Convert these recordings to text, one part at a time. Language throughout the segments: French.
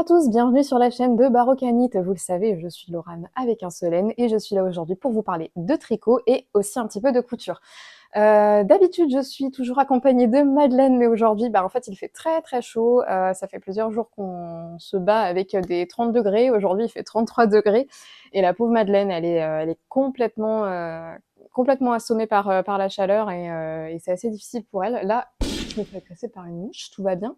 à tous, bienvenue sur la chaîne de Barocanit. Vous le savez, je suis Laurane avec un seul N et je suis là aujourd'hui pour vous parler de tricot et aussi un petit peu de couture. D'habitude, je suis toujours accompagnée de Madeleine, mais aujourd'hui, en fait, il fait très très chaud. Ça fait plusieurs jours qu'on se bat avec des 30 degrés. Aujourd'hui, il fait 33 degrés et la pauvre Madeleine, elle est complètement assommée par la chaleur et c'est assez difficile pour elle. Là, je me fais agresser par une mouche, tout va bien.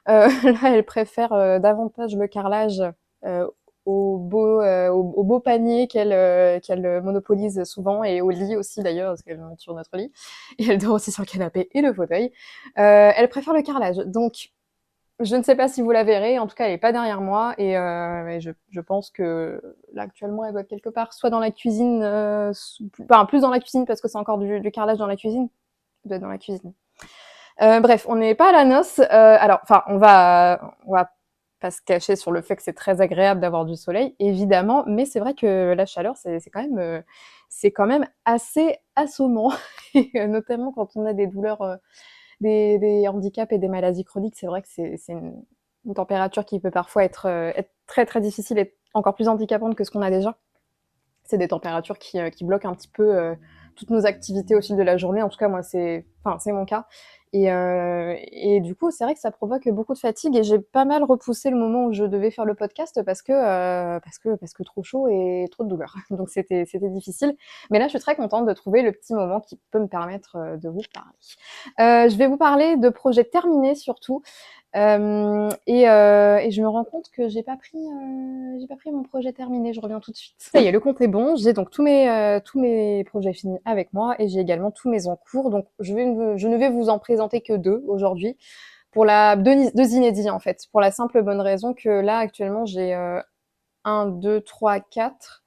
Là, elle préfère davantage le carrelage euh, au beau panier qu'elle monopolise souvent et au lit aussi d'ailleurs, parce qu'elle monte sur notre lit. Et elle dort aussi sur le canapé et le fauteuil. Elle préfère le carrelage. Donc, je ne sais pas si vous la verrez. En tout cas, elle est pas derrière moi. Et je pense que là, actuellement, elle doit être quelque part, soit dans la cuisine, plus dans la cuisine parce que c'est encore du carrelage dans la cuisine. Elle doit être dans la cuisine. Bref, on n'est pas à la noce. Alors, enfin, on va pas se cacher sur le fait que c'est très agréable d'avoir du soleil, évidemment, mais c'est vrai que la chaleur, c'est quand même assez assommant, et notamment quand on a des douleurs, des handicaps et des maladies chroniques. C'est vrai que c'est une température qui peut parfois être très très difficile et encore plus handicapante que ce qu'on a déjà. C'est des températures qui bloquent un petit peu toutes nos activités au fil de la journée. En tout cas, moi, c'est mon cas. Et du coup, c'est vrai que ça provoque beaucoup de fatigue et j'ai pas mal repoussé le moment où je devais faire le podcast parce que trop chaud et trop de douleur. Donc c'était difficile. Mais là, je suis très contente de trouver le petit moment qui peut me permettre de vous parler. Je vais vous parler de projets terminés surtout. Et je me rends compte que j'ai pas pris mon projet terminé. Je reviens tout de suite. Ça y est, le compte est bon. J'ai donc tous mes projets finis avec moi et j'ai également tous mes en cours. Donc je ne vais vous en présenter que deux aujourd'hui pour deux inédits en fait. Pour la simple bonne raison que là actuellement j'ai 1, 2, 3, 4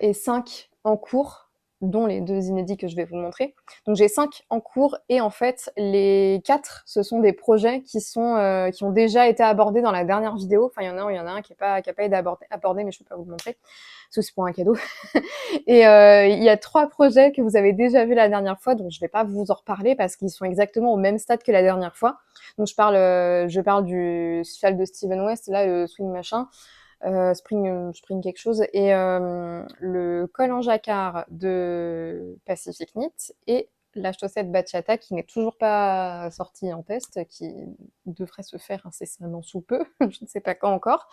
et 5 en cours, dont les deux inédits que je vais vous montrer. Donc j'ai 5 en cours et en fait les 4 ce sont des projets qui ont déjà été abordés dans la dernière vidéo. Enfin il y en a un qui a pas été abordé mais je peux pas vous le montrer parce que c'est pour un cadeau. Et il y a 3 projets que vous avez déjà vus la dernière fois, donc je vais pas vous en reparler parce qu'ils sont exactement au même stade que la dernière fois. Donc je parle du cheval de Steven West, là le swing machin, Spring quelque chose, et le col en jacquard de Pacific Knit et la chaussette Bachata qui n'est toujours pas sortie en test, qui devrait se faire incessamment sous peu, je ne sais pas quand encore.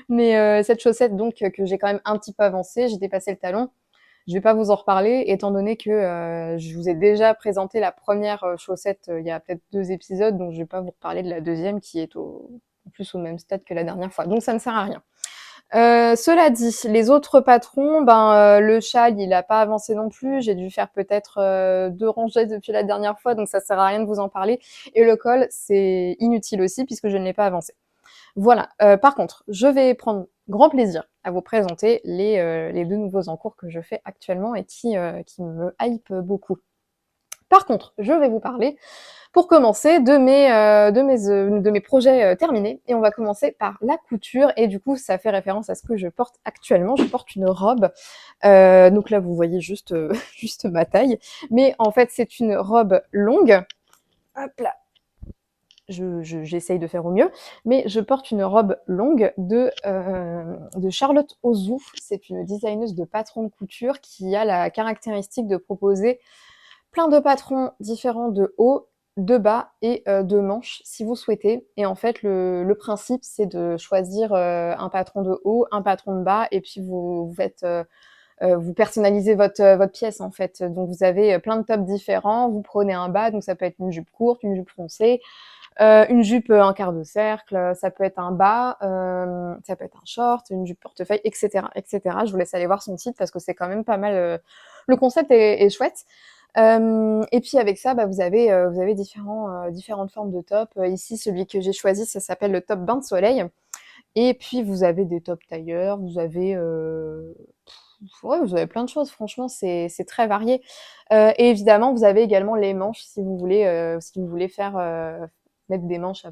Mais cette chaussette donc que j'ai quand même un petit peu avancée, j'ai dépassé le talon. Je vais pas vous en reparler étant donné que je vous ai déjà présenté la première chaussette il y a peut-être 2 épisodes, donc je vais pas vous reparler de la deuxième qui est en plus au même stade que la dernière fois. Donc ça ne sert à rien. Cela dit, les autres patrons, le châle, il a pas avancé non plus. J'ai dû faire peut-être 2 rangées depuis la dernière fois, donc ça sert à rien de vous en parler. Et le col, c'est inutile aussi puisque je ne l'ai pas avancé. Voilà. Par contre, je vais prendre grand plaisir à vous présenter les deux nouveaux encours que je fais actuellement et qui me hype beaucoup. Par contre, je vais vous parler, pour commencer, de mes projets terminés. Et on va commencer par la couture. Et du coup, ça fait référence à ce que je porte actuellement. Je porte une robe. Donc là, vous voyez juste, juste ma taille. Mais en fait, c'est une robe longue. Hop là, j'essaye de faire au mieux, mais je porte une robe longue de Charlotte Ozou. C'est une designeuse de patrons de couture qui a la caractéristique de proposer plein de patrons différents de haut, de bas et de manches si vous souhaitez. Et en fait, le principe, c'est de choisir un patron de haut, un patron de bas, et puis vous personnalisez votre pièce en fait. Donc vous avez plein de tops différents. Vous prenez un bas, donc ça peut être une jupe courte, une jupe foncée, une jupe un quart de cercle, ça peut être un bas, ça peut être un short, une jupe portefeuille, etc., etc. Je vous laisse aller voir son site parce que c'est quand même pas mal. Le concept est chouette. Et puis avec ça, vous avez différentes formes de tops. Ici, celui que j'ai choisi, ça s'appelle le top bain de soleil. Et puis vous avez des tops tailleurs, ouais, vous avez plein de choses. Franchement, c'est très varié. Et évidemment, vous avez également les manches si vous voulez faire mettre des manches à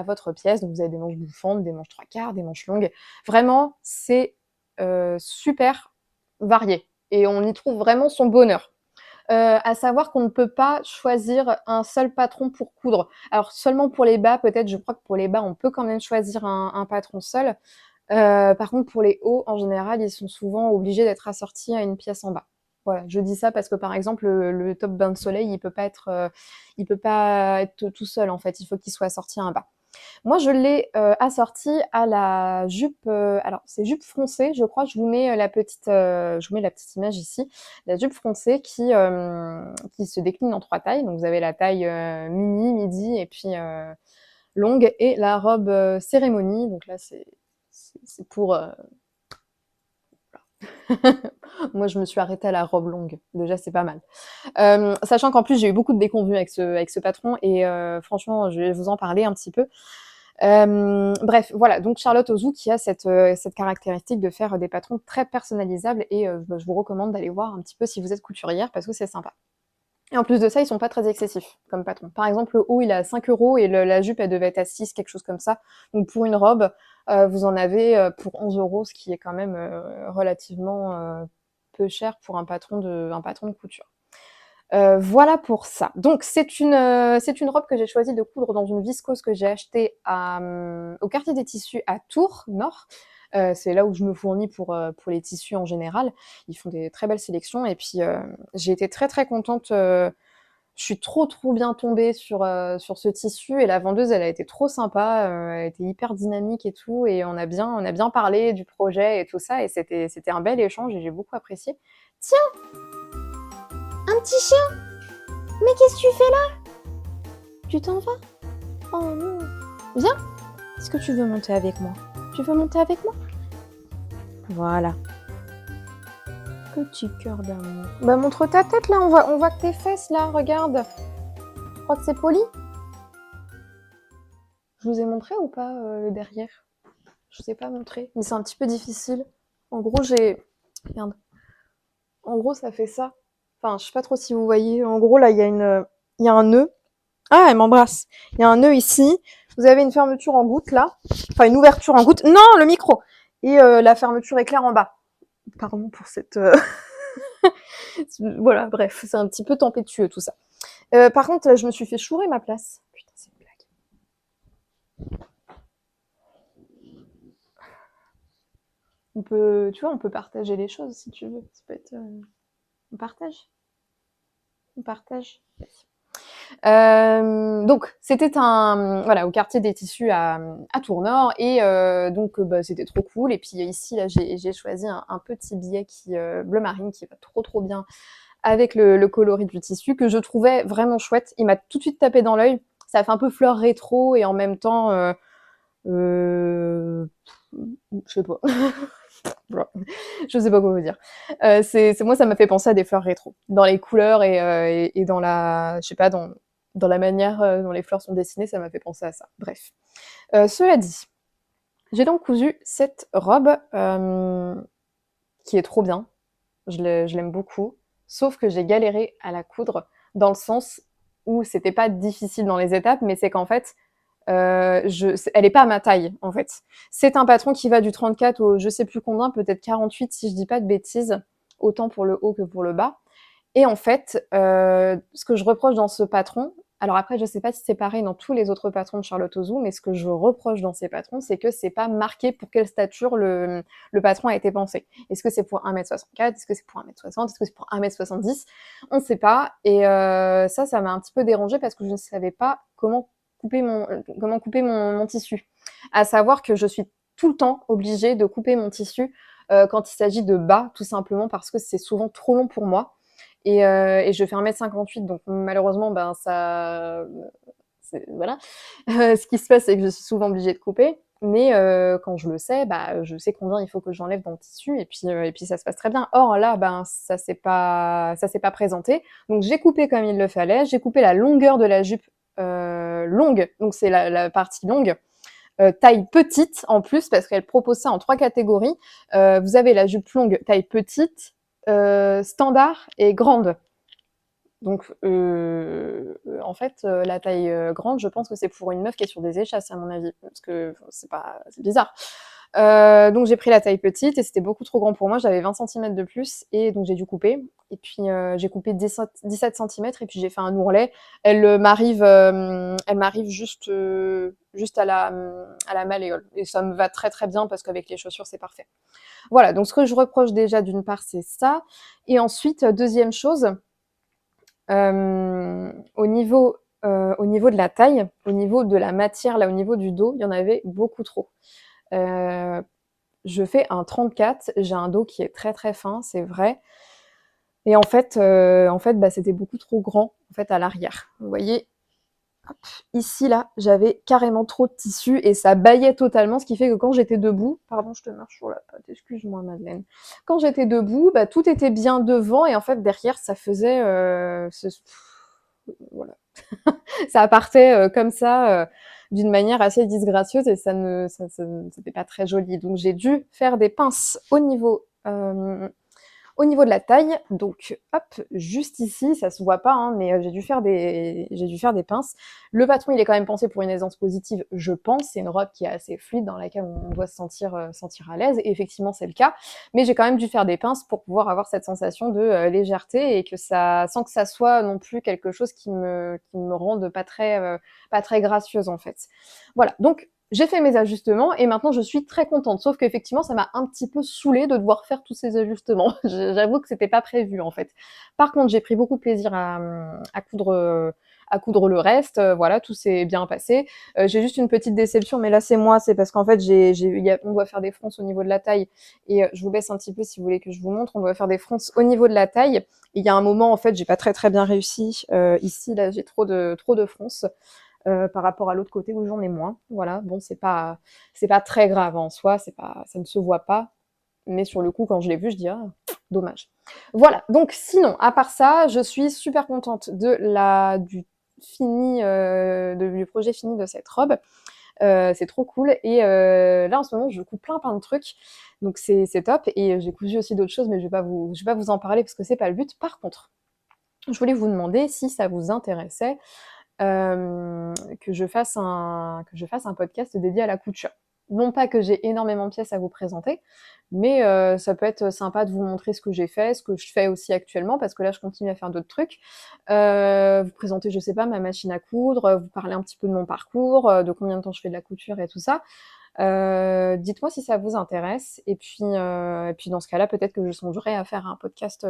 votre pièce. Donc vous avez des manches bouffantes, des manches trois quarts, des manches longues. Vraiment, c'est super varié et on y trouve vraiment son bonheur. à savoir qu'on ne peut pas choisir un seul patron pour coudre. Alors seulement pour les bas, peut-être, je crois que pour les bas, on peut quand même choisir un patron seul. Par contre, pour les hauts, en général, ils sont souvent obligés d'être assortis à une pièce en bas. Voilà, je dis ça parce que par exemple, le top bain de soleil, il peut pas être tout seul en fait. Il faut qu'il soit assorti à un bas. Moi, je l'ai assorti à la jupe. Alors, c'est jupe froncée, je crois. Je vous mets la petite image ici. La jupe froncée qui se décline en 3 tailles. Donc, vous avez la taille mini, midi et puis longue, et la robe cérémonie. Donc là, c'est pour. Moi, je me suis arrêtée à la robe longue. Déjà, c'est pas mal. Sachant qu'en plus, j'ai eu beaucoup de déconvenues avec ce patron et franchement, je vais vous en parler un petit peu. Bref, voilà, donc Charlotte Ozou qui a cette caractéristique de faire des patrons très personnalisables et je vous recommande d'aller voir un petit peu si vous êtes couturière parce que c'est sympa. Et en plus de ça, ils sont pas très excessifs comme patron. Par exemple, le haut, il est à 5 € et la jupe, elle devait être à 6, quelque chose comme ça. Donc pour une robe, vous en avez pour 11 €, ce qui est quand même relativement peu cher pour un patron de couture. Voilà pour ça. Donc c'est une robe que j'ai choisi de coudre dans une viscose que j'ai achetée au quartier des tissus à Tours Nord. C'est là où je me fournis pour les tissus en général. Ils font des très belles sélections et puis j'ai été très très contente. Je suis trop bien tombée sur ce tissu et la vendeuse elle a été trop sympa. Elle était hyper dynamique et tout et on a bien parlé du projet et tout ça et c'était un bel échange et j'ai beaucoup apprécié. Tiens, un petit chien. Mais qu'est-ce que tu fais là? Tu t'en vas? Oh non. Viens. Est-ce que tu veux monter avec moi? Tu veux monter avec moi? Voilà. Petit cœur d'amour. Bah montre ta tête là, on voit que tes fesses là, regarde. Je crois que c'est poli. Je vous ai montré ou pas le derrière? Je vous ai pas montré, mais c'est un petit peu difficile. En gros, Regarde. En gros, ça fait ça. Enfin, je sais pas trop si vous voyez. En gros, là, il y a un nœud. Ah, elle m'embrasse. Il y a un nœud ici. Vous avez une fermeture en goutte là. Enfin, une ouverture en goutte. Non, le micro. Et la fermeture éclair en bas. Pardon pour cette... voilà, bref, c'est un petit peu tempétueux tout ça. Par contre, là, je me suis fait chourer ma place. Putain, c'est une blague. On peut partager les choses si tu veux. Ça peut être... On partage. On partage. Donc c'était voilà, au quartier des tissus à Tours-Nord et donc bah, c'était trop cool. Et puis ici là j'ai choisi un petit billet bleu marine qui va trop bien avec le coloris du tissu que je trouvais vraiment chouette. Il m'a tout de suite tapé dans l'œil. Ça fait un peu fleur rétro et en même temps je sais pas. Je sais pas quoi vous dire. C'est moi, ça m'a fait penser à des fleurs rétro, dans les couleurs et dans je sais pas, dans la manière dont les fleurs sont dessinées, ça m'a fait penser à ça. Bref. Cela dit, j'ai donc cousu cette robe qui est trop bien. Je l'aime beaucoup. Sauf que j'ai galéré à la coudre dans le sens où c'était pas difficile dans les étapes, mais c'est qu'en fait, elle est pas à ma taille, en fait. C'est un patron qui va du 34 au je sais plus combien, peut-être 48 si je dis pas de bêtises, autant pour le haut que pour le bas. Et en fait, ce que je reproche dans ce patron, alors après je sais pas si c'est pareil dans tous les autres patrons de Charlotte Ozou, mais ce que je reproche dans ces patrons, c'est que c'est pas marqué pour quelle stature le patron a été pensé. Est-ce que c'est pour 1,64 m? Est-ce que c'est pour 1,60 m? Est-ce que c'est pour 1,70 m? On ne sait pas. Et ça m'a un petit peu dérangée parce que je ne savais pas comment couper mon tissu. À savoir que je suis tout le temps obligée de couper mon tissu quand il s'agit de bas, tout simplement parce que c'est souvent trop long pour moi. Et je fais 1,58 m, donc malheureusement, ben ça, voilà. Ce qui se passe, c'est que je suis souvent obligée de couper. Mais quand je le sais, bah, je sais combien il faut que j'enlève dans le tissu et puis ça se passe très bien. Or là, ben ça s'est pas présenté. Donc j'ai coupé comme il le fallait. J'ai coupé la longueur de la jupe longue, donc c'est la partie longue. Taille petite en plus parce qu'elle propose ça en 3 catégories. Vous avez la jupe longue taille petite, standard et grande. Donc en fait, la taille grande, je pense que c'est pour une meuf qui est sur des échasses à mon avis, parce que c'est bizarre. Donc j'ai pris la taille petite et c'était beaucoup trop grand pour moi. J'avais 20 centimètres de plus et donc j'ai dû couper. Et puis j'ai coupé 17 centimètres et puis j'ai fait un ourlet. Elle m'arrive juste à la malléole. Et ça me va très très bien parce qu'avec les chaussures, c'est parfait. Voilà, donc ce que je reproche déjà d'une part, c'est ça. Et ensuite, deuxième chose, au niveau de la taille, au niveau de la matière, là, au niveau du dos, il y en avait beaucoup trop. Euh, je fais un 34, j'ai un dos qui est très très fin, c'est vrai. Et en fait, bah, c'était beaucoup trop grand en fait à l'arrière. Vous voyez, hop, ici là, j'avais carrément trop de tissu et ça baillait totalement, ce qui fait que quand j'étais debout, pardon, je te marche sur la patte, excuse-moi Madeleine. Quand j'étais debout, bah, tout était bien devant et en fait derrière, ça faisait, voilà, ça partait comme ça. D'une manière assez disgracieuse et c'était pas très joli. Donc j'ai dû faire des pinces au niveau de la taille, donc hop, juste ici, ça se voit pas, hein, mais j'ai dû faire des pinces. Le patron, il est quand même pensé pour une aisance positive, je pense. C'est une robe qui est assez fluide, dans laquelle on doit se sentir à l'aise. Et effectivement, c'est le cas. Mais j'ai quand même dû faire des pinces pour pouvoir avoir cette sensation de légèreté et que ça, sans que ça soit non plus quelque chose qui me rende pas très gracieuse en fait. Voilà. Donc j'ai fait mes ajustements et maintenant je suis très contente. Sauf qu'effectivement, ça m'a un petit peu saoulée de devoir faire tous ces ajustements. J'avoue que c'était pas prévu en fait. Par contre, j'ai pris beaucoup de plaisir à coudre le reste. Voilà, tout s'est bien passé. J'ai juste une petite déception, mais là c'est moi, c'est parce qu'en fait on doit faire des fronces au niveau de la taille. Et je vous baisse un petit peu si vous voulez que je vous montre. On doit faire des fronces au niveau de la taille. Et il y a un moment en fait, j'ai pas très très bien réussi. Ici là, j'ai trop de fronces par rapport à l'autre côté où j'en ai moins. Voilà, bon, c'est pas très grave en soi, ça ne se voit pas, mais sur le coup, quand je l'ai vu, je dis ah, dommage. Voilà, donc sinon, à part ça, je suis super contente du projet fini de cette robe. C'est trop cool. Et là, en ce moment, je couds plein de trucs. Donc, c'est top. Et j'ai cousu aussi d'autres choses, mais je vais pas vous en parler parce que c'est pas le but. Par contre, je voulais vous demander si ça vous intéressait que je fasse un podcast dédié à la couture. Non pas que j'ai énormément de pièces à vous présenter, mais ça peut être sympa de vous montrer ce que j'ai fait, ce que je fais aussi actuellement, parce que là, je continue à faire d'autres trucs. Vous présenter, je sais pas, ma machine à coudre, vous parler un petit peu de mon parcours, de combien de temps je fais de la couture et tout ça. Dites-moi si ça vous intéresse. Et puis dans ce cas-là, peut-être que je songerai à faire un podcast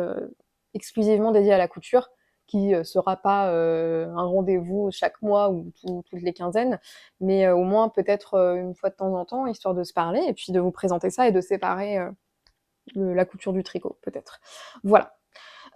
exclusivement dédié à la couture, qui sera pas un rendez-vous chaque mois ou toutes les quinzaines, mais au moins peut-être une fois de temps en temps, histoire de se parler et puis de vous présenter ça et de séparer la couture du tricot, peut-être. Voilà.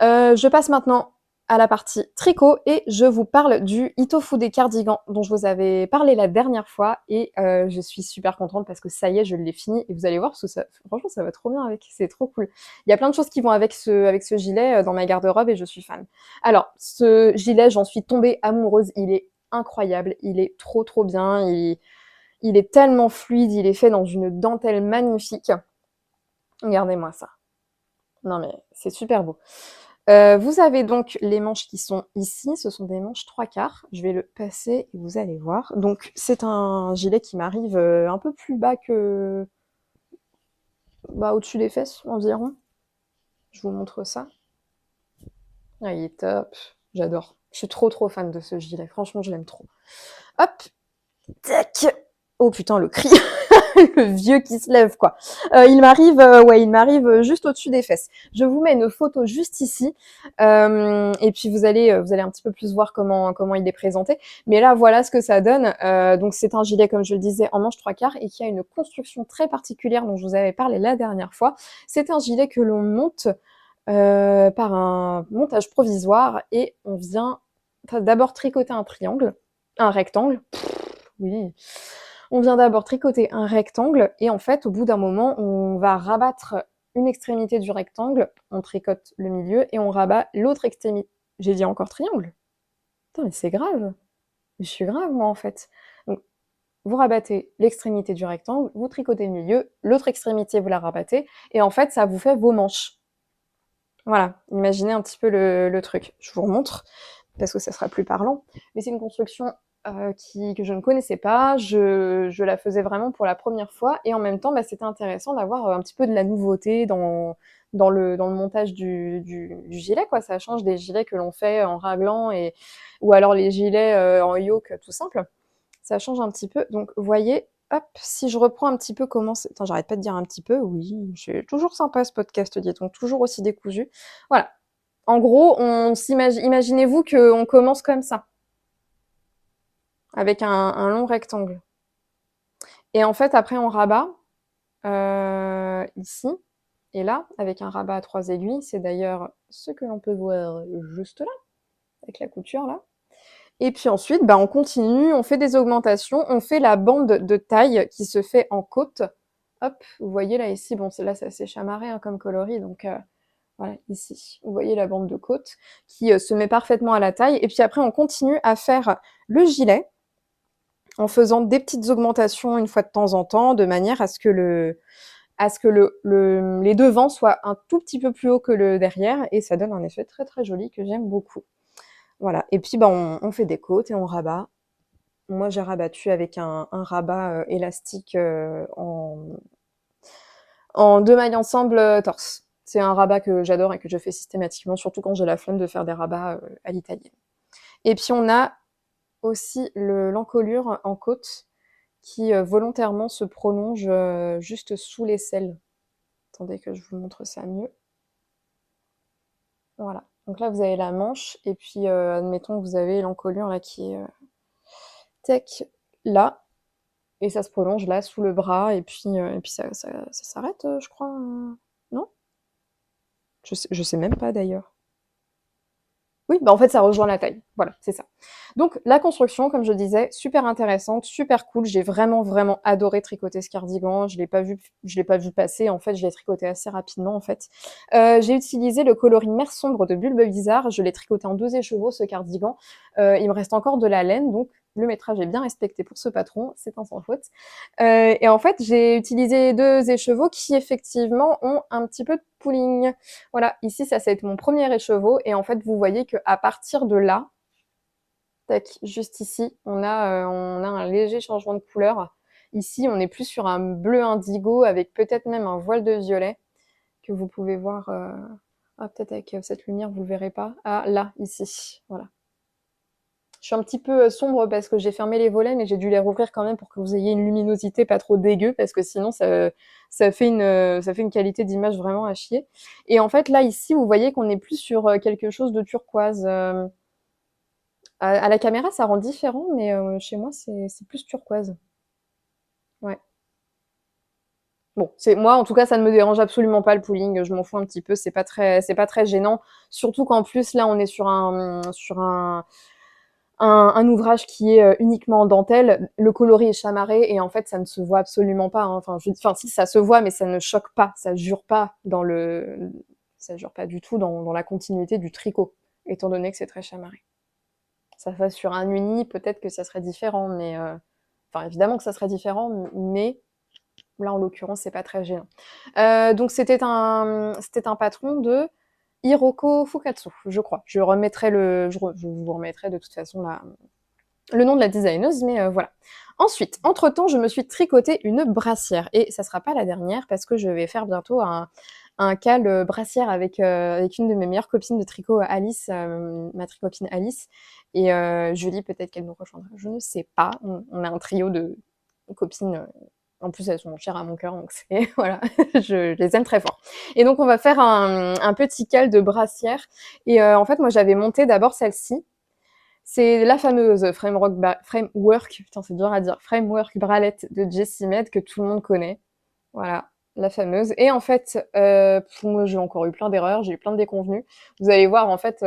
Je passe maintenant à la partie tricot et je vous parle du Itofu des cardigans dont je vous avais parlé la dernière fois et je suis super contente parce que ça y est, je l'ai fini et vous allez voir parce que franchement ça va trop bien avec, c'est trop cool. Il y a plein de choses qui vont avec ce gilet dans ma garde-robe et je suis fan. Alors, ce gilet, j'en suis tombée amoureuse, il est incroyable, il est trop bien, il est tellement fluide, il est fait dans une dentelle magnifique. Regardez-moi ça. Non mais c'est super beau. Vous avez donc les manches qui sont ici, ce sont des manches 3/4. Je vais le passer et vous allez voir. Donc c'est un gilet qui m'arrive un peu plus bas que au-dessus des fesses environ. Je vous montre ça. Ah, il est top, j'adore. Je suis trop fan de ce gilet, franchement je l'aime trop. Hop, tac. Oh putain le cri. Le vieux qui se lève quoi. Il m'arrive juste au-dessus des fesses. Je vous mets une photo juste ici et puis vous allez un petit peu plus voir comment il est présenté. Mais là voilà ce que ça donne. Donc c'est un gilet comme je le disais en manche 3/4 et qui a une construction très particulière dont je vous avais parlé la dernière fois. C'est un gilet que l'on monte par un montage provisoire et on vient d'abord tricoter un rectangle. Oui. On vient d'abord tricoter un rectangle et en fait, au bout d'un moment, on va rabattre une extrémité du rectangle, on tricote le milieu et on rabat l'autre extrémité. J'ai dit encore triangle? Putain, mais c'est grave. Je suis grave, moi, en fait. Donc, vous rabattez l'extrémité du rectangle, vous tricotez le milieu, l'autre extrémité, vous la rabattez, et en fait, ça vous fait vos manches. Voilà, imaginez un petit peu le truc. Je vous remontre, parce que ça sera plus parlant. Mais c'est une construction que je ne connaissais pas. Je la faisais vraiment pour la première fois et en même temps, c'était intéressant d'avoir un petit peu de la nouveauté dans le montage du gilet, quoi. Ça change des gilets que l'on fait en raglan ou alors les gilets en yoke tout simple. Ça change un petit peu. Donc, vous voyez, hop, si je reprends un petit peu comment c'est... Attends, j'arrête pas de dire un petit peu. Oui, c'est toujours sympa ce podcast, dit-on, toujours aussi décousu. Voilà. En gros, imaginez-vous qu'on commence comme ça, avec un long rectangle. Et en fait, après, on rabat ici et là, avec un rabat à 3 aiguilles. C'est d'ailleurs ce que l'on peut voir juste là, avec la couture là. Et puis ensuite, on continue, on fait des augmentations, on fait la bande de taille qui se fait en côte. Hop, vous voyez là ici, bon, là c'est assez chamarré comme coloris, donc voilà, ici, vous voyez la bande de côte qui se met parfaitement à la taille. Et puis après, on continue à faire le gilet en faisant des petites augmentations une fois de temps en temps, de manière à ce que les devants soient un tout petit peu plus haut que le derrière, et ça donne un effet très très joli que j'aime beaucoup. Voilà, et puis on fait des côtes et on rabat. Moi, j'ai rabattu avec un rabat élastique en 2 mailles ensemble torse. C'est un rabat que j'adore et que je fais systématiquement, surtout quand j'ai la flemme de faire des rabats à l'italienne. Et puis on a aussi l'encolure en côte qui volontairement se prolonge juste sous l'aisselle. Attendez que je vous montre ça mieux. Voilà. Donc là, vous avez la manche, et puis admettons que vous avez l'encolure là qui est tech là, et ça se prolonge là sous le bras, et puis ça s'arrête, je crois. Non? Je sais même pas d'ailleurs. Oui, en fait, ça rejoint la taille. Voilà, c'est ça. Donc, la construction, comme je disais, super intéressante, super cool. J'ai vraiment, vraiment adoré tricoter ce cardigan. Je l'ai pas vu passer. En fait, je l'ai tricoté assez rapidement, en fait. J'ai utilisé le coloris mer sombre de Bulbe Bizarre. Je l'ai tricoté en 2 écheveaux, ce cardigan. Il me reste encore de la laine, donc le métrage est bien respecté pour ce patron. C'est un sans faute. Et en fait, j'ai utilisé 2 écheveaux qui, effectivement, ont un petit peu de pooling. Voilà, ici, ça a été mon premier écheveau. Et en fait, vous voyez qu'à partir de là, tac, juste ici, on a un léger changement de couleur. Ici, on est plus sur un bleu indigo avec peut-être même un voile de violet que vous pouvez voir. Peut-être avec cette lumière, vous le verrez pas. Ah, là, ici, voilà. Je suis un petit peu sombre parce que j'ai fermé les volets, mais j'ai dû les rouvrir quand même pour que vous ayez une luminosité pas trop dégueu, parce que sinon ça fait une qualité d'image vraiment à chier. Et en fait, là, ici, vous voyez qu'on est plus sur quelque chose de turquoise. À la caméra, ça rend différent, mais chez moi, c'est plus turquoise. Ouais. Bon, moi, en tout cas, ça ne me dérange absolument pas le pooling. Je m'en fous un petit peu. C'est pas très gênant. Surtout qu'en plus, là, on est sur un ouvrage qui est uniquement en dentelle. Le coloris est chamarré et en fait, ça ne se voit absolument pas. Hein. Enfin, si, ça se voit, mais ça ne choque pas. Ça jure pas du tout dans la continuité du tricot, étant donné que c'est très chamarré. Ça va sur un uni, peut-être que ça serait différent, mais enfin, évidemment que ça serait différent, mais là, en l'occurrence, c'est pas très gênant. Donc, c'était un patron de Hiroko Fukatsu, je crois. Je vous remettrai de toute façon le nom de la designeuse, mais voilà. Ensuite, entre-temps, je me suis tricoté une brassière, et ça sera pas la dernière, parce que je vais faire bientôt un cal brassière avec une de mes meilleures copines de tricot, Alice, ma tricopine Alice, et Julie, peut-être qu'elle nous rejoindra, je ne sais pas. On a un trio de copines. En plus, elles sont chères à mon cœur, donc c'est voilà, je les aime très fort. Et donc, on va faire un petit cal de brassière. Et en fait, moi, j'avais monté d'abord celle-ci. C'est la fameuse framework, putain, c'est dur à dire, framework bralette de Jessie Med que tout le monde connaît. Voilà, la fameuse. Et en fait, moi, j'ai encore eu plein d'erreurs, j'ai eu plein de déconvenues. Vous allez voir, en fait,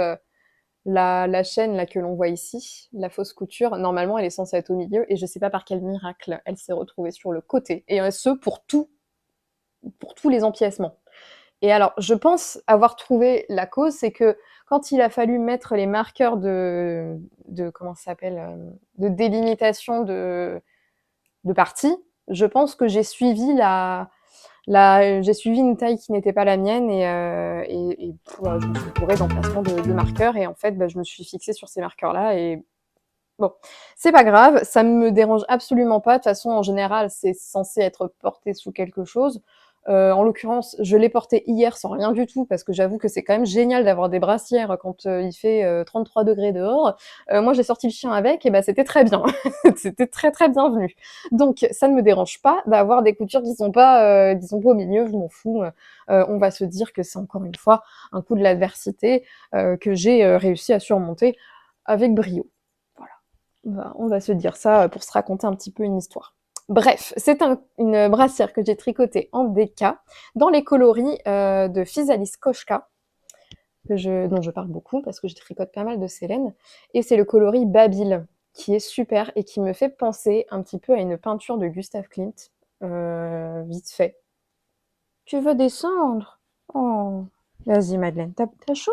la chaîne là que l'on voit ici, la fausse couture, normalement elle est censée être au milieu, et je sais pas par quel miracle elle s'est retrouvée sur le côté, et ce pour tous les empiècements. Et alors, je pense avoir trouvé la cause, c'est que quand il a fallu mettre les marqueurs de comment ça s'appelle, de délimitation de parties, je pense que j'ai suivi j'ai suivi une taille qui n'était pas la mienne, je me suis bourrée d'emplacements de marqueurs, et en fait, je me suis fixée sur ces marqueurs-là, et Bon, c'est pas grave, ça me dérange absolument pas. De toute façon, en général, c'est censé être porté sous quelque chose. En l'occurrence, je l'ai porté hier sans rien du tout parce que j'avoue que c'est quand même génial d'avoir des brassières quand il fait 33 degrés dehors. Moi, j'ai sorti le chien avec et ben c'était très bien. C'était très très bienvenu. Donc, ça ne me dérange pas d'avoir des coutures qui sont pas au milieu. Je m'en fous. On va se dire que c'est encore une fois un coup de l'adversité que j'ai réussi à surmonter avec brio. On va se dire ça pour se raconter un petit peu une histoire. Bref, c'est une brassière que j'ai tricotée en DK dans les coloris de Physalis Koshka, dont je parle beaucoup parce que je tricote pas mal de Célène. Et c'est le coloris Babil qui est super et qui me fait penser un petit peu à une peinture de Gustav Klimt, vite fait. Tu veux descendre? Oh, vas-y Madeleine, t'as chaud?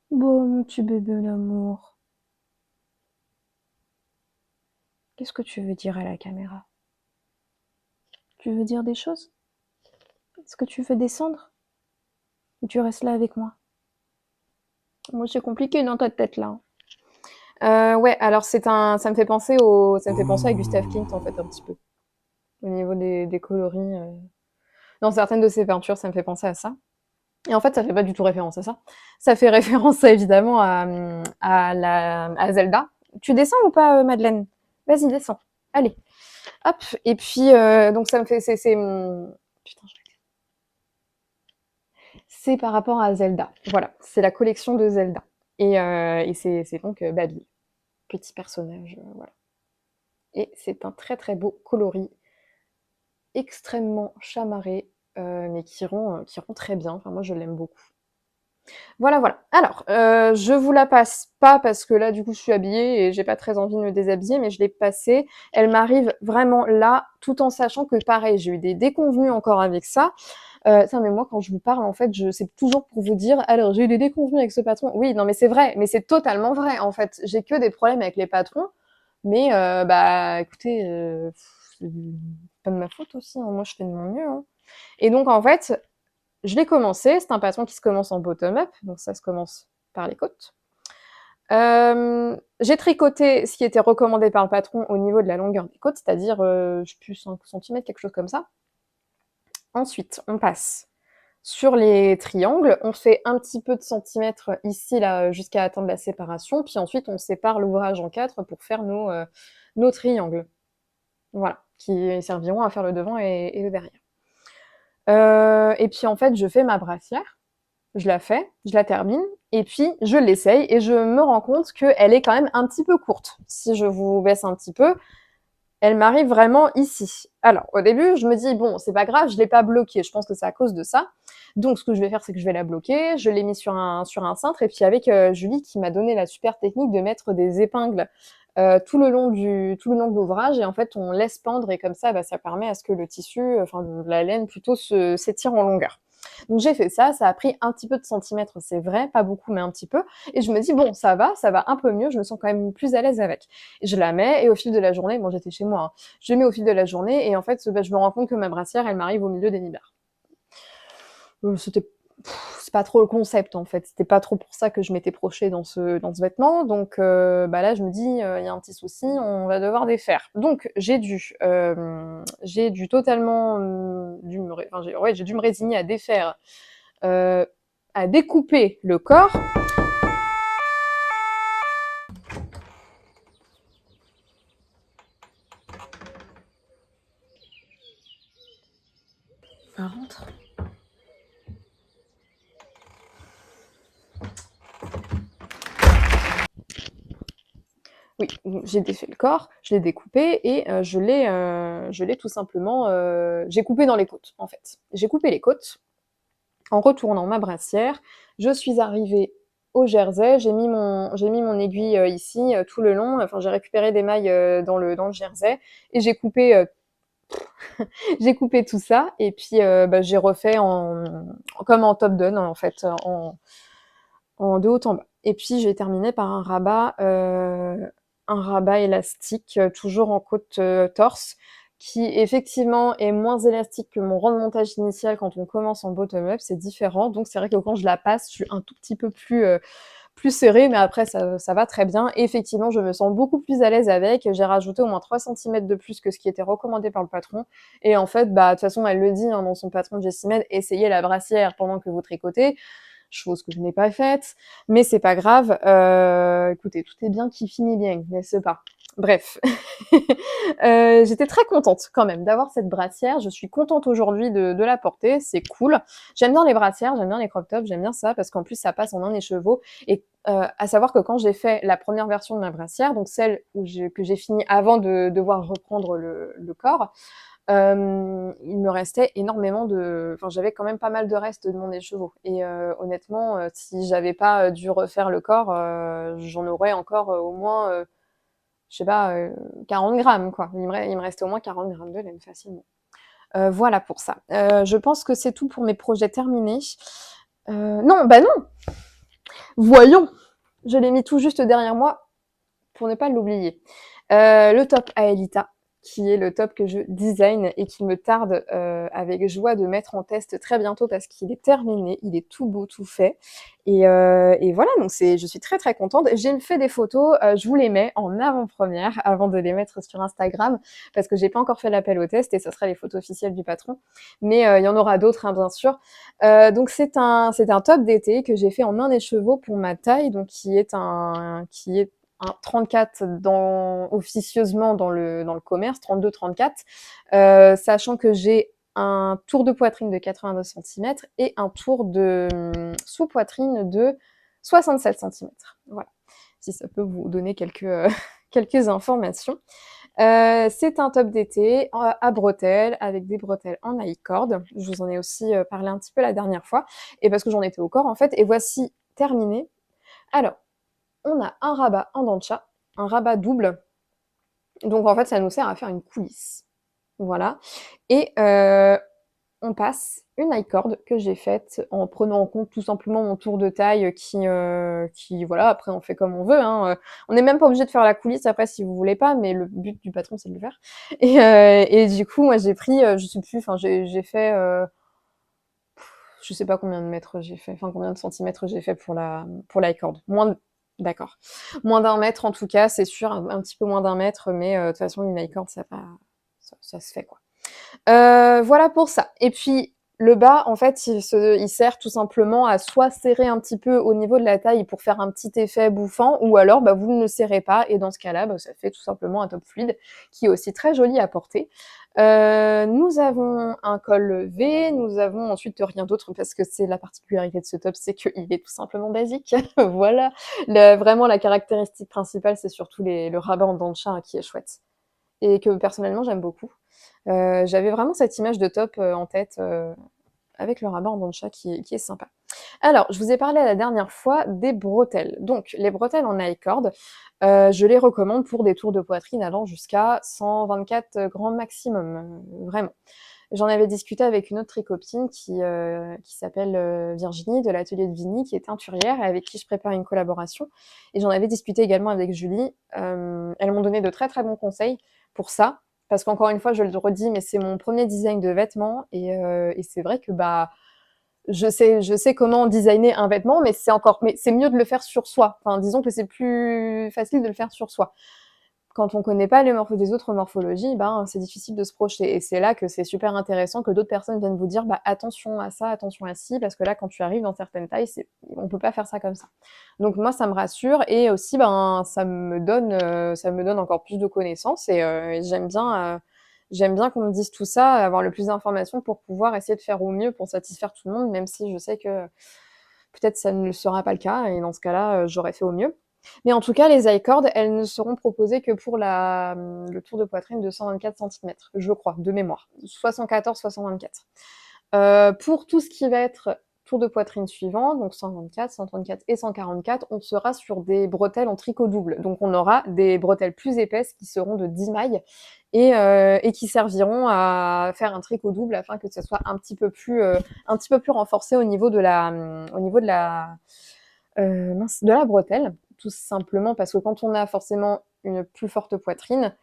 Bon, mon petit bébé d'amour. Qu'est-ce que tu veux dire à la caméra? Tu veux dire des choses? Est-ce que tu veux descendre? Ou tu restes là avec moi? Moi, c'est compliqué dans ta tête là. Ouais, alors ça me fait penser à Gustav Klimt en fait un petit peu. Au niveau des coloris. Dans certaines de ses peintures, ça me fait penser à ça. Et en fait, ça fait pas du tout référence à ça. Ça fait référence évidemment à Zelda. Tu descends ou pas, Madeleine? Vas-y, descends. Allez. Hop. Et puis, donc ça me fait, putain, c'est par rapport à Zelda. Voilà, c'est la collection de Zelda. Et c'est donc Babi, petit personnage, voilà. Et c'est un très très beau coloris, extrêmement chamarré, mais qui rend très bien. Enfin, moi, je l'aime beaucoup. Voilà, voilà. Alors, je vous la passe pas parce que là, du coup, je suis habillée et j'ai pas très envie de me déshabiller, mais je l'ai passée. Elle m'arrive vraiment là, tout en sachant que pareil, j'ai eu des déconvenues encore avec ça. Mais moi, quand je vous parle, en fait, c'est toujours pour vous dire, alors, j'ai eu des déconvenues avec ce patron. Oui, non, mais c'est vrai, mais c'est totalement vrai, en fait. J'ai que des problèmes avec les patrons, mais bah, écoutez, c'est pas de ma faute aussi, hein. Moi, je fais de mon mieux, hein. Et donc, en fait, je l'ai commencé. C'est un patron qui se commence en bottom-up, donc ça se commence par les côtes. J'ai tricoté ce qui était recommandé par le patron au niveau de la longueur des côtes, c'est-à-dire, je sais plus, 5 cm, quelque chose comme ça. Ensuite, on passe sur les triangles, on fait un petit peu de centimètres ici, là, jusqu'à atteindre la séparation, puis ensuite on sépare l'ouvrage en 4 pour faire nos triangles. Voilà, qui serviront à faire le devant et le derrière. Et puis en fait, je fais ma brassière, je la fais, je la termine, et puis je l'essaye, et je me rends compte qu'elle est quand même un petit peu courte. Si je vous baisse un petit peu, elle m'arrive vraiment ici. Alors, au début, je me dis, bon, c'est pas grave, je l'ai pas bloquée, je pense que c'est à cause de ça. Donc, ce que je vais faire, c'est que je vais la bloquer, je l'ai mis sur un cintre, et puis avec Julie qui m'a donné la super technique de mettre des épingles tout le long de l'ouvrage, et en fait, on laisse pendre, et comme ça, bah, ça permet à ce que le tissu, enfin, la laine plutôt s'étire en longueur. Donc j'ai fait ça, ça a pris un petit peu de centimètres, c'est vrai, pas beaucoup, mais un petit peu. Et je me dis, bon, ça va un peu mieux, je me sens quand même plus à l'aise avec. Et je la mets, et au fil de la journée, bon, j'étais chez moi, hein, je mets au fil de la journée, et en fait, bah, je me rends compte que ma brassière, elle m'arrive au milieu des nibards. C'était c'est pas trop le concept en fait, c'était pas trop pour ça que je m'étais projetée dans ce vêtement, donc bah là je me dis il y a un petit souci, on va devoir défaire. Donc j'ai dû totalement j'ai dû me résigner à défaire, euh, à découper le corps. Ça rentre. Oui, j'ai défait le corps, je l'ai découpé et je l'ai tout simplement, j'ai coupé dans les côtes en fait. J'ai coupé les côtes en retournant ma brassière. Je suis arrivée au jersey, j'ai mis mon aiguille ici tout le long. Enfin, j'ai récupéré des mailles dans le jersey et j'ai coupé tout ça et puis bah, j'ai refait comme en top down en fait, de haut en bas. Et puis j'ai terminé par un rabat élastique, toujours en côte torse, qui effectivement est moins élastique que mon rang de montage initial quand on commence en bottom-up, c'est différent. Donc c'est vrai que quand je la passe, je suis un tout petit peu plus plus serré, mais après ça va très bien. Et effectivement, je me sens beaucoup plus à l'aise avec. J'ai rajouté au moins 3 centimètres de plus que ce qui était recommandé par le patron. Et en fait, bah, de toute façon, elle le dit hein, dans son patron de Jessimène, essayez la brassière pendant que vous tricotez. Chose que je n'ai pas faite, mais c'est pas grave. Écoutez, tout est bien qui finit bien, n'est-ce pas? Bref, j'étais très contente quand même d'avoir cette brassière. Je suis contente aujourd'hui de la porter, c'est cool. J'aime bien les brassières, j'aime bien les crop tops, j'aime bien ça parce qu'en plus ça passe en un écheveau. Et à savoir que quand j'ai fait la première version de ma brassière, donc celle que j'ai fini avant de devoir reprendre le corps, il me restait énormément enfin j'avais quand même pas mal de restes de mon écheveau. Et honnêtement, si j'avais pas dû refaire le corps, j'en aurais encore au moins je sais pas, 40 grammes, quoi. Il me restait au moins 40 grammes de laine facilement. Voilà pour ça. Je pense que c'est tout pour mes projets terminés. Non, bah non. Voyons. Je l'ai mis tout juste derrière moi pour ne pas l'oublier. Le top Aelita, qui est le top que je design et qui me tarde avec joie de mettre en test très bientôt parce qu'il est terminé, il est tout beau, tout fait. Et voilà, donc je suis très très contente. J'ai fait des photos, je vous les mets en avant-première avant de les mettre sur Instagram parce que j'ai pas encore fait l'appel au test et ce sera les photos officielles du patron. Mais il y en aura d'autres, hein, bien sûr. Donc c'est un top d'été que j'ai fait en un écheveau pour ma taille, donc qui est un 34 officieusement dans le commerce, 32-34, sachant que j'ai un tour de poitrine de 82 centimètres et un tour de sous-poitrine de 67 centimètres. Voilà, si ça peut vous donner quelques informations. C'est un top d'été à bretelles, avec des bretelles en high-cord. Je vous en ai aussi parlé un petit peu la dernière fois, et parce que j'en étais au corps en fait, et voici terminé. Alors, on a un rabat en dancha, un rabat double. Donc en fait, ça nous sert à faire une coulisse. Voilà. Et on passe une high cord que j'ai faite en prenant en compte tout simplement mon tour de taille qui voilà, après on fait comme on veut. Hein. On n'est même pas obligé de faire la coulisse après si vous voulez pas, mais le but du patron c'est de le faire. Et du coup, moi j'ai pris, je sais plus, enfin j'ai fait, je sais pas combien de mètres j'ai fait, enfin combien de centimètres j'ai fait pour la high cord. D'accord. Moins d'un mètre en tout cas, c'est sûr, un petit peu moins d'un mètre, mais de toute façon une high cord ça se fait quoi. Voilà pour ça. Et puis le bas, en fait, il sert tout simplement à soit serrer un petit peu au niveau de la taille pour faire un petit effet bouffant, ou alors bah, vous ne le serrez pas, et dans ce cas-là, bah, ça fait tout simplement un top fluide qui est aussi très joli à porter. Nous avons un col V, nous avons ensuite rien d'autre parce que c'est la particularité de ce top, c'est qu'il est tout simplement basique. Voilà, vraiment la caractéristique principale, c'est surtout le rabat en dents de chat hein, qui est chouette et que personnellement j'aime beaucoup. J'avais vraiment cette image de top en tête avec le rabat en dents de chat qui est sympa. Alors, je vous ai parlé la dernière fois des bretelles. Donc, les bretelles en high cord, je les recommande pour des tours de poitrine allant jusqu'à 124 grands maximum, vraiment. J'en avais discuté avec une autre tricopine qui s'appelle Virginie de l'atelier de Vigny, qui est teinturière et avec qui je prépare une collaboration. Et j'en avais discuté également avec Julie. Elles m'ont donné de très très bons conseils pour ça. Parce qu'encore une fois, je le redis, mais c'est mon premier design de vêtements et c'est vrai que bah je sais comment designer un vêtement, mais c'est mieux de le faire sur soi. Enfin, disons que c'est plus facile de le faire sur soi. Quand on connaît pas les autres morphologies, ben c'est difficile de se projeter. Et c'est là que c'est super intéressant que d'autres personnes viennent vous dire, bah attention à ça, attention à ci, parce que là, quand tu arrives dans certaines tailles, on peut pas faire ça comme ça. Donc moi, ça me rassure et aussi, ben ça me donne encore plus de connaissances et j'aime bien qu'on me dise tout ça, avoir le plus d'informations pour pouvoir essayer de faire au mieux pour satisfaire tout le monde, même si je sais que peut-être ça ne sera pas le cas, et dans ce cas-là, j'aurais fait au mieux. Mais en tout cas, les high cords, elles ne seront proposées que pour le tour de poitrine de 124 centimètres, je crois, de mémoire. Soit 114, soit 124. Pour tout ce qui va être tour de poitrine suivant, donc 124, 134 et 144, on sera sur des bretelles en tricot double. Donc on aura des bretelles plus épaisses qui seront de 10 mailles et qui serviront à faire un tricot double afin que ça soit un petit peu plus renforcé au niveau de la bretelle, tout simplement parce que quand on a forcément une plus forte poitrine,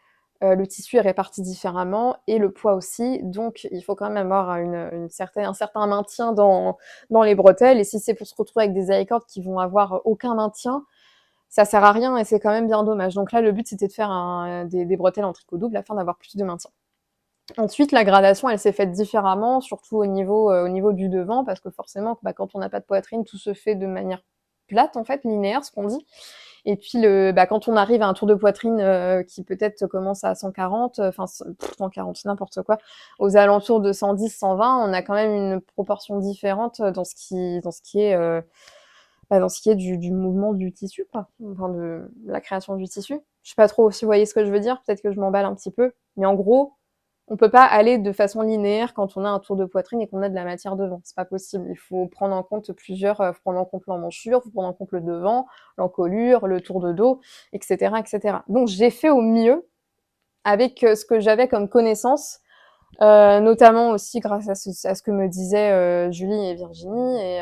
le tissu est réparti différemment et le poids aussi, donc il faut quand même avoir un certain maintien dans les bretelles, et si c'est pour se retrouver avec des high-cords qui vont avoir aucun maintien, ça sert à rien et c'est quand même bien dommage. Donc là, le but, c'était de faire des bretelles en tricot double afin d'avoir plus de maintien. Ensuite, la gradation, elle s'est faite différemment, surtout au niveau du devant, parce que forcément, quand on n'a pas de poitrine, tout se fait de manière plate, en fait, linéaire, ce qu'on dit. Et puis, quand on arrive à un tour de poitrine qui peut-être commence à 140, 140, n'importe quoi, aux alentours de 110, 120, on a quand même une proportion différente dans ce qui est du mouvement du tissu, quoi. Enfin, de la création du tissu. Je sais pas trop si vous voyez ce que je veux dire, peut-être que je m'emballe un petit peu, mais en gros, on peut pas aller de façon linéaire quand on a un tour de poitrine et qu'on a de la matière devant. C'est pas possible. Il faut prendre en compte faut prendre en compte l'emmanchure, faut prendre en compte le devant, l'encolure, le tour de dos, etc., etc. Donc, j'ai fait au mieux avec ce que j'avais comme connaissance, notamment aussi grâce à ce que me disaient Julie et Virginie, et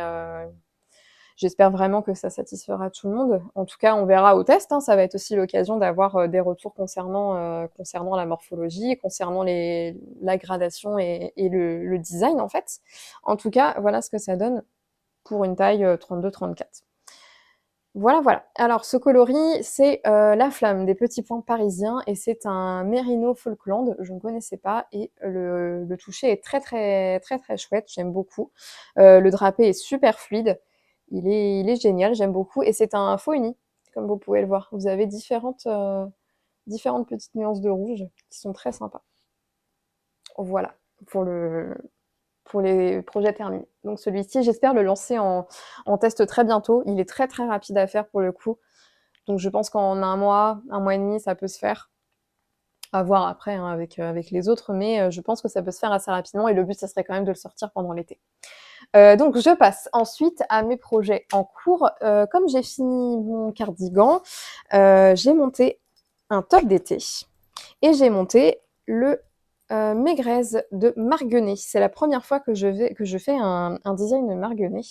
j'espère vraiment que ça satisfera tout le monde. En tout cas, on verra au test, hein. Ça va être aussi l'occasion d'avoir des retours concernant la morphologie, concernant la gradation et le design, en fait. En tout cas, voilà ce que ça donne pour une taille 32-34. Voilà, voilà. Alors, ce coloris, c'est la flamme des petits points parisiens, et c'est un Merino Falkland. Je ne connaissais pas, et le toucher est très, très, très, très chouette. J'aime beaucoup. Le drapé est super fluide. Il est génial, j'aime beaucoup. Et c'est un faux uni, comme vous pouvez le voir. Vous avez différentes petites nuances de rouge qui sont très sympas. Voilà, pour les projets terminés. Donc celui-ci, j'espère le lancer en test très bientôt. Il est très très rapide à faire pour le coup. Donc je pense qu'en un mois et demi, ça peut se faire. À voir après, hein, avec les autres, mais je pense que ça peut se faire assez rapidement, et le but, ça serait quand même de le sortir pendant l'été. Donc je passe ensuite à mes projets en cours. Comme j'ai fini mon cardigan, j'ai monté un top d'été, et j'ai monté le Mégrez de Marguenet. C'est la première fois que je fais un design de Marguenet.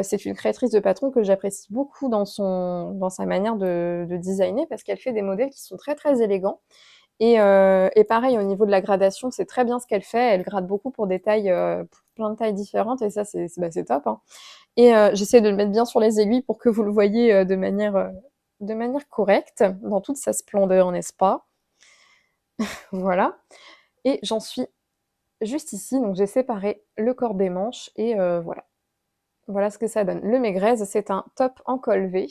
C'est une créatrice de patron que j'apprécie beaucoup dans sa manière de designer, parce qu'elle fait des modèles qui sont très très élégants. Et pareil, au niveau de la gradation, c'est très bien ce qu'elle fait. Elle grade beaucoup pour pour plein de tailles différentes, et ça, c'est top, hein. Et j'essaie de le mettre bien sur les aiguilles pour que vous le voyez de manière correcte, dans toute sa splendeur, n'est-ce pas? Voilà. Et j'en suis juste ici, donc j'ai séparé le corps des manches, et voilà. Voilà ce que ça donne. Le Mégrez, c'est un top en col V,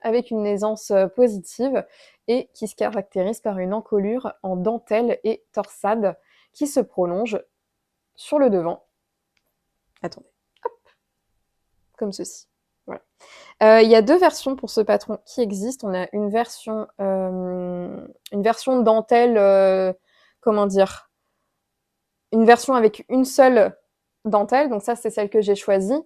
avec une aisance positive, et qui se caractérise par une encolure en dentelle et torsade qui se prolonge sur le devant. Attendez, hop, comme ceci. Voilà. Il y a deux versions pour ce patron qui existent. On a une version dentelle, comment dire, une version avec une seule dentelle, donc ça, c'est celle que j'ai choisie.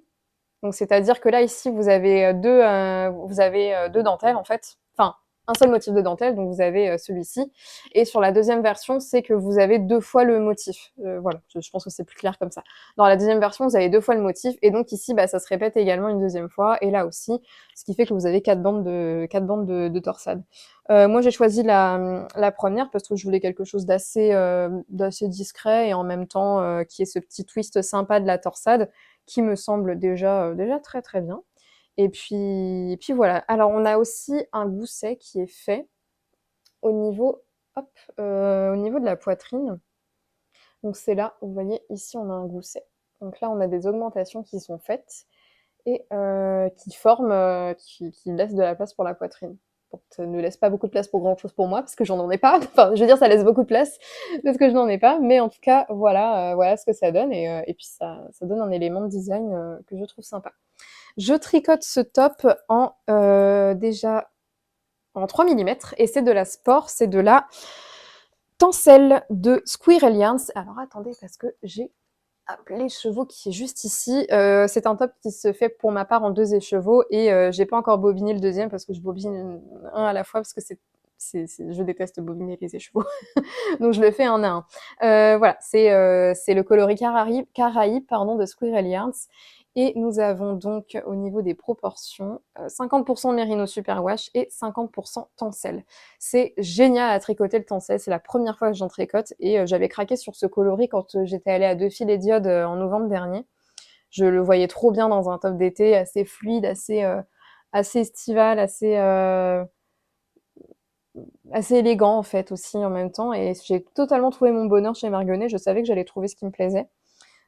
Donc, c'est-à-dire que là, ici, vous avez deux dentelles, en fait. Enfin, un seul motif de dentelle, donc vous avez celui-ci. Et sur la deuxième version, c'est que vous avez deux fois le motif. Voilà, je pense que c'est plus clair comme ça. Dans la deuxième version, vous avez deux fois le motif, et donc ici, ça se répète également une deuxième fois, et là aussi, ce qui fait que vous avez quatre bandes de torsade. Moi, j'ai choisi la première parce que je voulais quelque chose d'assez discret, et en même temps qui ait ce petit twist sympa de la torsade, qui me semble déjà très très bien. Et puis voilà. Alors, on a aussi un gousset qui est fait au niveau, hop, au niveau de la poitrine. Donc c'est là, vous voyez, ici on a un gousset. Donc là, on a des augmentations qui sont faites, et qui laissent de la place pour la poitrine. Bon, ça ne laisse pas beaucoup de place pour grand chose pour moi, parce que j'en ai pas. Enfin, je veux dire, ça laisse beaucoup de place parce que je n'en ai pas, mais en tout cas, voilà ce que ça donne, et puis ça donne un élément de design que je trouve sympa. Je tricote ce top déjà en 3 mm, et c'est de la sport, c'est de la tencelle de Squirrel Yarns. Alors attendez, parce que j'ai l'écheveau qui est juste ici. C'est un top qui se fait pour ma part en 2 écheveaux, et j'ai pas encore bobiné le deuxième parce que je bobine un à la fois, parce que je déteste bobiner les écheveaux. Donc je le fais un à un. Voilà, c'est le coloris Caraïbe, pardon, de Squirrel Yarns. Et nous avons donc au niveau des proportions 50% Merino Superwash et 50% Tencel. C'est génial à tricoter le Tencel, c'est la première fois que j'en tricote et j'avais craqué sur ce coloris quand j'étais allée à Deux-Fils et Diodes en novembre dernier. Je le voyais trop bien dans un top d'été, assez fluide, assez estival, assez élégant en fait aussi en même temps. Et j'ai totalement trouvé mon bonheur chez Margonnet. Je savais que j'allais trouver ce qui me plaisait.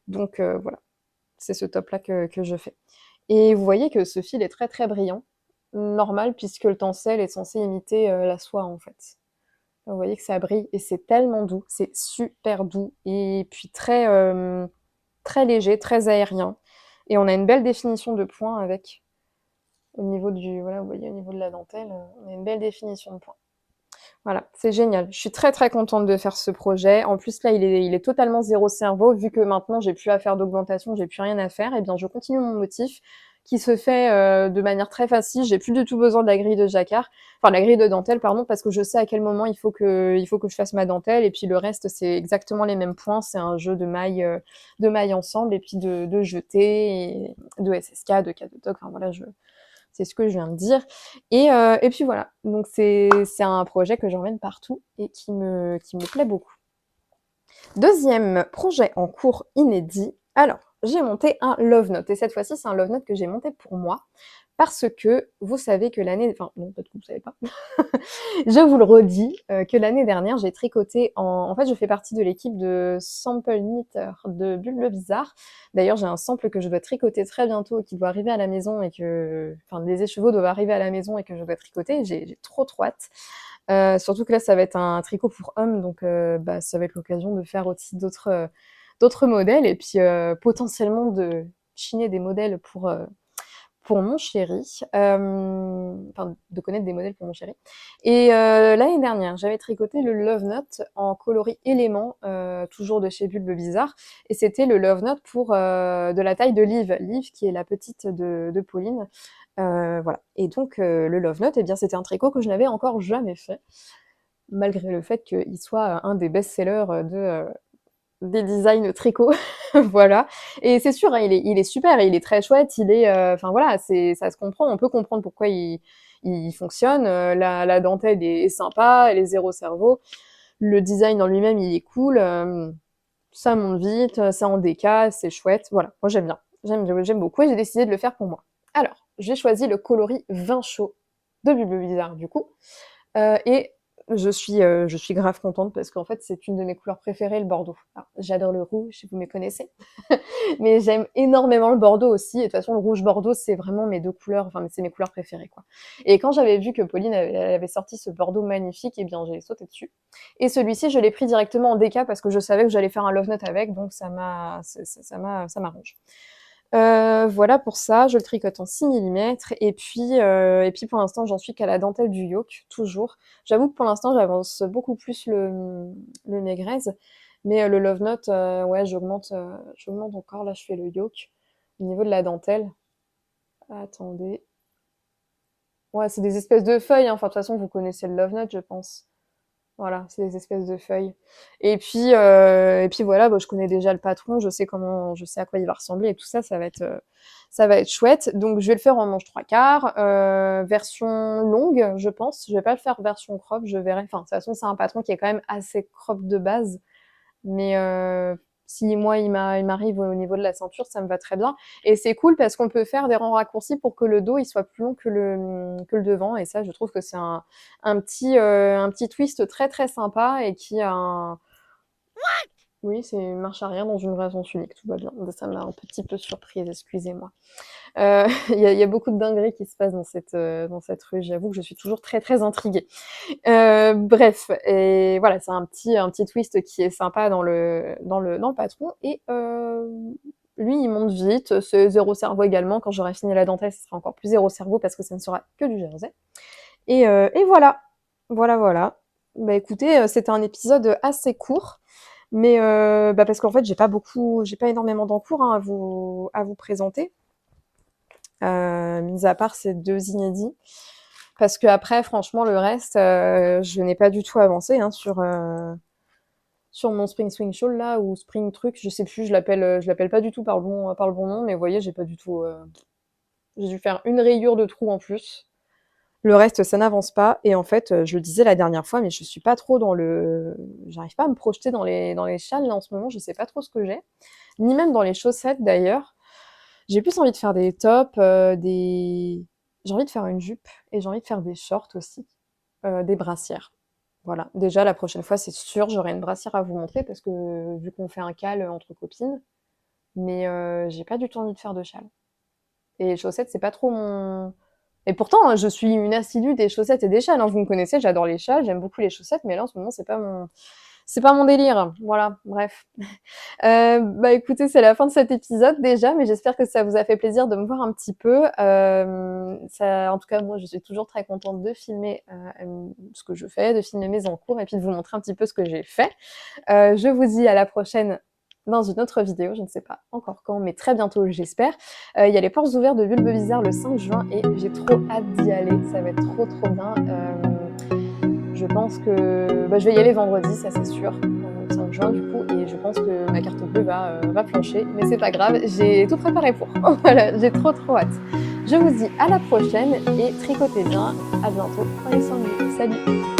Donc voilà, c'est ce top-là que je fais. Et vous voyez que ce fil est très très brillant. Normal, puisque le tencel est censé imiter la soie en fait. Vous voyez que ça brille et c'est tellement doux, c'est super doux et puis très léger, très aérien. Et on a une belle définition de points avec au niveau voilà, vous voyez au niveau de la dentelle, on a une belle définition de points. Voilà, c'est génial. Je suis très très contente de faire ce projet. En plus là, il est totalement zéro cerveau vu que maintenant j'ai plus à faire d'augmentation, j'ai plus rien à faire. Et bien je continue mon motif qui se fait de manière très facile. J'ai plus du tout besoin de la grille de jacquard, enfin la grille de dentelle pardon, parce que je sais à quel moment il faut que je fasse ma dentelle. Et puis le reste c'est exactement les mêmes points. C'est un jeu de mailles ensemble et puis de jetés, et de SSK, de K2TOC. Enfin voilà, c'est ce que je viens de dire. Et puis voilà, donc c'est un projet que j'emmène partout et qui me plaît beaucoup. Deuxième projet en cours inédit. Alors, j'ai monté un Love Note. Et cette fois-ci, c'est un Love Note que j'ai monté pour moi. Parce que vous savez que l'année... Enfin, non, peut-être que vous ne savez pas. Je vous le redis, que l'année dernière, j'ai tricoté en fait, je fais partie de l'équipe de Sample Knitter de Bulbe Bizarre. D'ailleurs, j'ai un sample que je dois tricoter très bientôt, qui doit arriver à la maison et que... Enfin, les écheveaux doivent arriver à la maison et que je dois tricoter. J'ai trop hâte. Surtout que là, ça va être un tricot pour hommes, donc ça va être l'occasion de faire aussi d'autres modèles et puis potentiellement de chiner des modèles pour mon chéri, enfin de connaître des modèles pour mon chéri. Et l'année dernière, j'avais tricoté le Love Note en coloris éléments, toujours de chez Bulbe Bizarre, et c'était le Love Note pour de la taille de Liv, qui est la petite de Pauline. Voilà. Et donc le Love Note, eh bien c'était un tricot que je n'avais encore jamais fait, malgré le fait qu'il soit un des best-sellers des designs tricot. Voilà. Et c'est sûr, hein, il est super, il est très chouette, enfin voilà, ça se comprend, on peut comprendre pourquoi il fonctionne. La dentelle est sympa, elle est zéro cerveau. Le design en lui-même, il est cool. Ça monte vite, ça en déca, c'est chouette. Voilà, moi j'aime bien. J'aime beaucoup et j'ai décidé de le faire pour moi. Alors, j'ai choisi le coloris vin chaud de Bulbe Bizarre du coup. Et je suis grave contente parce qu'en fait, c'est une de mes couleurs préférées, le bordeaux. Alors, j'adore le rouge, vous me connaissez, mais j'aime énormément le bordeaux aussi. Et de toute façon, le rouge bordeaux, c'est vraiment mes deux couleurs, enfin, c'est mes couleurs préférées, quoi. Et quand j'avais vu que Pauline elle avait sorti ce bordeaux magnifique, eh bien, j'ai sauté dessus. Et celui-ci, je l'ai pris directement en déca parce que je savais que j'allais faire un love note avec, donc ça m'arrange. Voilà pour ça, je le tricote en 6 millimètres et puis pour l'instant, j'en suis qu'à la dentelle du yoke, toujours. J'avoue que pour l'instant, j'avance beaucoup plus le négrèze, mais le love note, ouais, j'augmente encore. Là, je fais le yoke. Au niveau de la dentelle, attendez. Ouais, c'est des espèces de feuilles, hein. Enfin, de toute façon, vous connaissez le love note, je pense. Voilà, c'est des espèces de feuilles. Et puis voilà, je connais déjà le patron, je sais à quoi il va ressembler et tout ça, ça va être chouette. Donc je vais le faire en manche 3/4, version longue, je pense. Je vais pas le faire version crop, je verrai. Enfin, de toute façon, c'est un patron qui est quand même assez crop de base. Mais si moi, il m'arrive au niveau de la ceinture, ça me va très bien. Et c'est cool parce qu'on peut faire des rangs raccourcis pour que le dos il soit plus long que le devant. Et ça, je trouve que c'est un petit twist très très sympa et qui a un... Oui, c'est une marche arrière dans une vraie sens unique, tout va bien. Ça m'a un petit peu surprise, excusez-moi. Il y a beaucoup de dingueries qui se passent dans cette rue. J'avoue que je suis toujours très très intriguée. Bref, et voilà, c'est un petit twist qui est sympa dans le patron. Et lui, il monte vite. C'est zéro cerveau également. Quand j'aurai fini la dentelle, ce sera encore plus zéro cerveau parce que ça ne sera que du jersey. Et voilà. Voilà, voilà. Bah écoutez, c'était un épisode assez court. Mais parce qu'en fait, j'ai pas énormément d'encours hein, à vous présenter, mis à part ces deux inédits. Parce que après, franchement, le reste, je n'ai pas du tout avancé hein, sur mon spring swing shawl là, ou spring truc, je sais plus, je l'appelle pas du tout par le bon nom, mais vous voyez, j'ai pas du tout, j'ai dû faire une rayure de trou en plus. Le reste, ça n'avance pas. Et en fait, je le disais la dernière fois, mais je suis pas trop dans le, j'arrive pas à me projeter dans les châles là en ce moment. Je sais pas trop ce que j'ai, ni même dans les chaussettes d'ailleurs. J'ai plus envie de faire des tops, j'ai envie de faire une jupe et j'ai envie de faire des shorts aussi, des brassières. Voilà. Déjà la prochaine fois, c'est sûr, j'aurai une brassière à vous montrer parce que vu qu'on fait un cal entre copines, mais j'ai pas du tout envie de faire de châle. Et les chaussettes, c'est pas trop mon. Et pourtant, hein, je suis une assidue des chaussettes et des châles, hein. Vous me connaissez, j'adore les châles, j'aime beaucoup les chaussettes, mais là en ce moment, c'est pas mon délire. Voilà, bref. Bah écoutez, c'est la fin de cet épisode déjà, mais j'espère que ça vous a fait plaisir de me voir un petit peu. En tout cas, moi, je suis toujours très contente de filmer ce que je fais, de filmer mes encours et puis de vous montrer un petit peu ce que j'ai fait. Je vous dis à la prochaine dans une autre vidéo, je ne sais pas encore quand, mais très bientôt, j'espère. Il y a les portes ouvertes de Bulbe Bizarre le 5 juin et j'ai trop hâte d'y aller. Ça va être trop trop bien. Je pense que je vais y aller vendredi, ça c'est sûr, le 5 juin du coup, et je pense que ma carte bleue va flancher, mais c'est pas grave, j'ai tout préparé pour. Voilà, j'ai trop trop hâte. Je vous dis à la prochaine et tricotez bien. À bientôt. Prenez soin de vous. Salut.